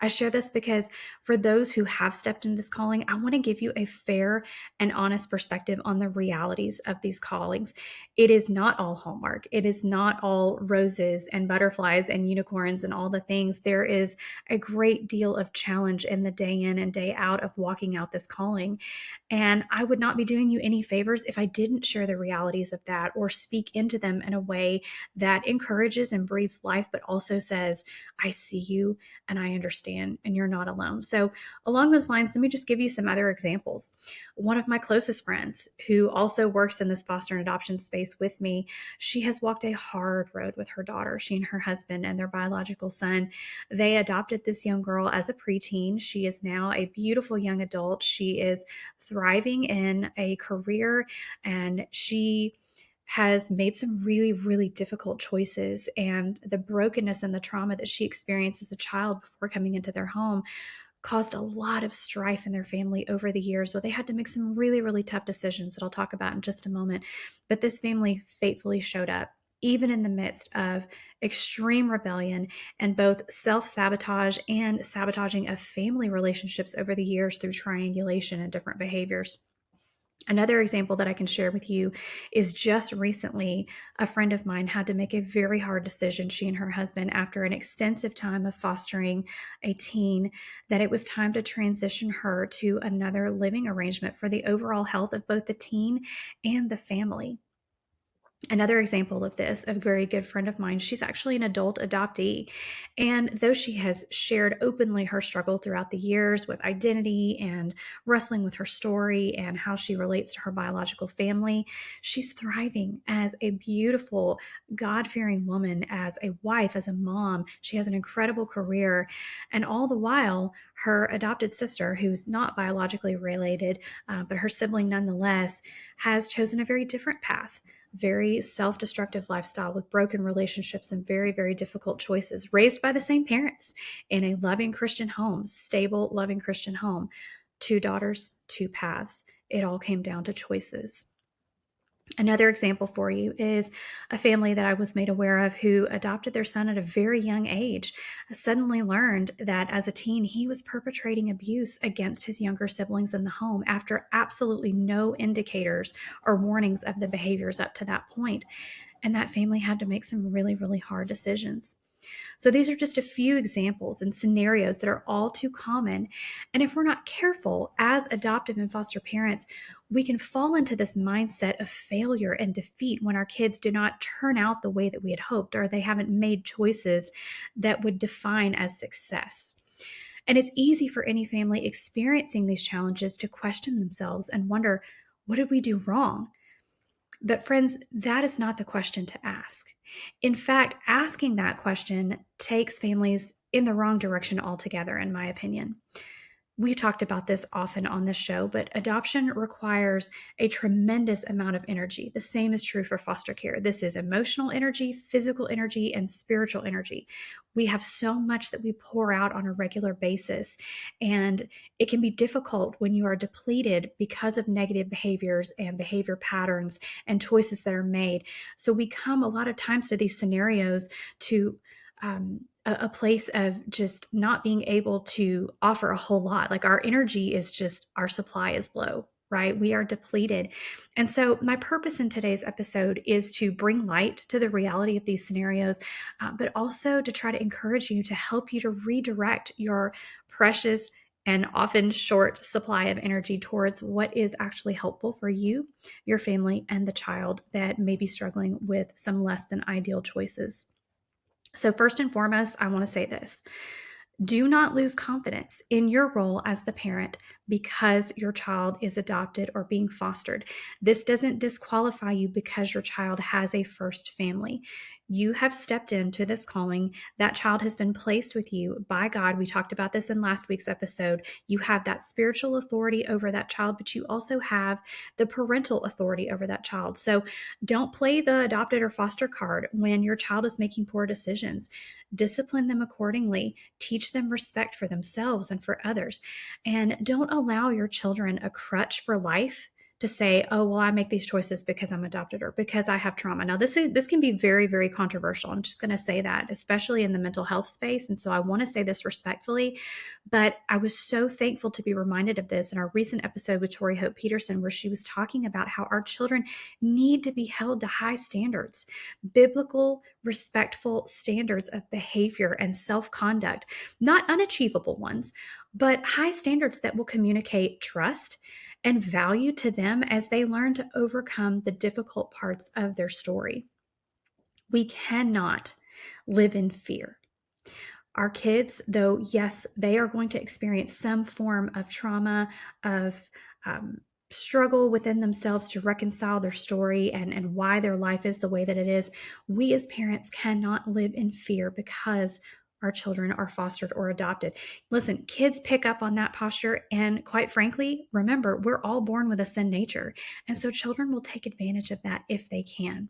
I share this because for those who have stepped into this calling, I want to give you a fair and honest perspective on the realities of these callings. It is not all Hallmark. It is not all roses and butterflies and unicorns and all the things. There is a great deal of challenge in the day in and day out of walking out this calling. And I would not be doing you any favors if I didn't share the realities of that or speak into them in a way that encourages and breathes life, but also says, I see you and I understand, and you're not alone. So, along those lines, let me just give you some other examples. One of my closest friends, who also works in this foster and adoption space with me, she has walked a hard road with her daughter. She and her husband and their biological son, they adopted this young girl as a preteen. She is now a beautiful young adult. She is thriving in a career, and she has made some really, really difficult choices. And the brokenness and the trauma that she experienced as a child before coming into their home caused a lot of strife in their family over the years. So they had to make some really, really tough decisions that I'll talk about in just a moment. But this family faithfully showed up, even in the midst of extreme rebellion and both self sabotage and sabotaging of family relationships over the years through triangulation and different behaviors. Another example that I can share with you is just recently, a friend of mine had to make a very hard decision, she and her husband, after an extensive time of fostering a teen, that it was time to transition her to another living arrangement for the overall health of both the teen and the family. Another example of this, a very good friend of mine, she's actually an adult adoptee. And though she has shared openly her struggle throughout the years with identity and wrestling with her story and how she relates to her biological family, she's thriving as a beautiful, God-fearing woman, as a wife, as a mom. She has an incredible career. And all the while, her adopted sister, who's not biologically related, but her sibling nonetheless, has chosen a very different path, very self-destructive lifestyle with broken relationships and very, very difficult choices, raised by the same parents in a loving Christian home, stable, loving Christian home. Two daughters, two paths. It all came down to choices. Another example for you is a family that I was made aware of who adopted their son at a very young age. I suddenly learned that as a teen, he was perpetrating abuse against his younger siblings in the home after absolutely no indicators or warnings of the behaviors up to that point. And that family had to make some really, really hard decisions. So these are just a few examples and scenarios that are all too common. And if we're not careful as adoptive and foster parents, we can fall into this mindset of failure and defeat when our kids do not turn out the way that we had hoped, or they haven't made choices that would define as success. And it's easy for any family experiencing these challenges to question themselves and wonder, what did we do wrong? But friends, that is not the question to ask. In fact, asking that question takes families in the wrong direction altogether, in my opinion. We've talked about this often on this show, but adoption requires a tremendous amount of energy. The same is true for foster care. This is emotional energy, physical energy, and spiritual energy. We have so much that we pour out on a regular basis, and it can be difficult when you are depleted because of negative behaviors and behavior patterns and choices that are made. So we come a lot of times to these scenarios to a place of just not being able to offer a whole lot. Like our energy is just, our supply is low, right? We are depleted. And so my purpose in today's episode is to bring light to the reality of these scenarios, but also to try to encourage you, to help you to redirect your precious and often short supply of energy towards what is actually helpful for you, your family, and the child that may be struggling with some less than ideal choices. So first and foremost, I want to say this. Do not lose confidence in your role as the parent because your child is adopted or being fostered. This doesn't disqualify you because your child has a first family. You have stepped into this calling. That child has been placed with you by God. We talked about this in last week's episode. You have that spiritual authority over that child, but you also have the parental authority over that child. So don't play the adopted or foster card when your child is making poor decisions. Discipline them accordingly. Teach them respect for themselves and for others. And don't allow your children a crutch for life to say, oh, well, I make these choices because I'm adopted or because I have trauma. Now, this can be very, very controversial. I'm just going to say that, especially in the mental health space. And so I want to say this respectfully, but I was so thankful to be reminded of this in our recent episode with Tori Hope Peterson, where she was talking about how our children need to be held to high standards, biblical, respectful standards of behavior and self-conduct, not unachievable ones, but high standards that will communicate trust and value to them as they learn to overcome the difficult parts of their story. We cannot live in fear. Our kids, though, yes, they are going to experience some form of trauma, of struggle within themselves to reconcile their story and why their life is the way that it is. We as parents cannot live in fear because our children are fostered or adopted. Listen, kids pick up on that posture. And quite frankly, remember, we're all born with a sin nature. And so children will take advantage of that if they can.